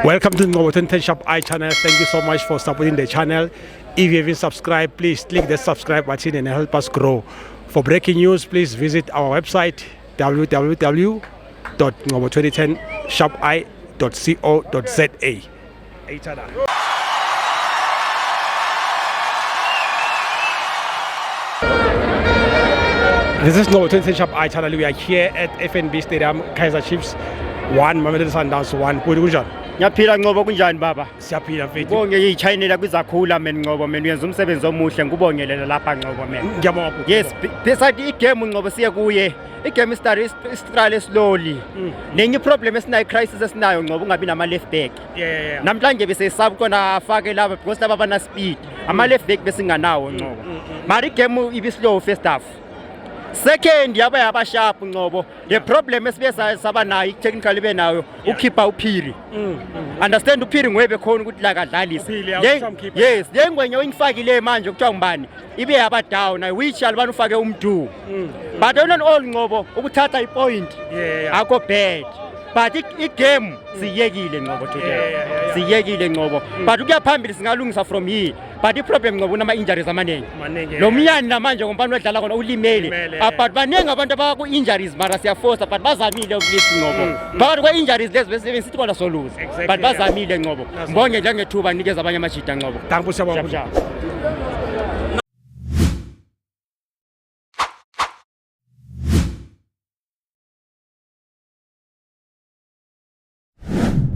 Welcome to Ngobo 1010 Shop I channel. Thank you so much for supporting the channel. If you haven't subscribed, please click the subscribe button and help us grow. For breaking news, please visit our website www.ngobo2010shopi.co.za. This is Ngobo 1010 Shop I channel. We are here at FNB Stadium, Kaizer Chiefs 1, Mamelodi Sundowns 1. Kunjani? Ngiyaphila Ngobo kunjani baba? Siyaphila mfethu. Ngibonge iChina kwizakhula mina Ngobo mina uyenza umsebenzi omuhle ngubongelela lapha Ngobo mina. Ngiyabonga. Yes, besides igame Ngobo siye kuye. Igame istart slowly. Nenye problem esinayo crisis esinayo Ngobo ungabi nama left back. Yeah. Namhlanje bese sub kona afake laba because laba bana speed. Ama left back besinganawo Ngobo. Mari igame ibi slow first half. Second yaba sharp Ngobo. The problem esibesa sabanayo technically benayo ukhipha uphiri. Understand uphiri ngwebe khona ukuthi la kadlalisa. Yes, lengwenye uyifakile manje kuthiwa ngibani? Ibe yaba down which alibani ufake umdu. But on all Ngobo ukuthatha ipoint. Akho bad. But igame siyekile Ngobo today. Siyekile Ngobo. But ukuyaphambili singalungisa from here. But iproblem Ngobo nama injuries amaningi. Lo myani namanje ngombani wedlala khona ulimele. But baningi abantu abaku injuries mara siyaforce but bazamile ukulist Ngobo. But kwe injuries lezi bese sithi kona so lose. But bazamile Ngobo. Mbonge njengethuba nikeza abanye amajita Ngobo. Thank you so much.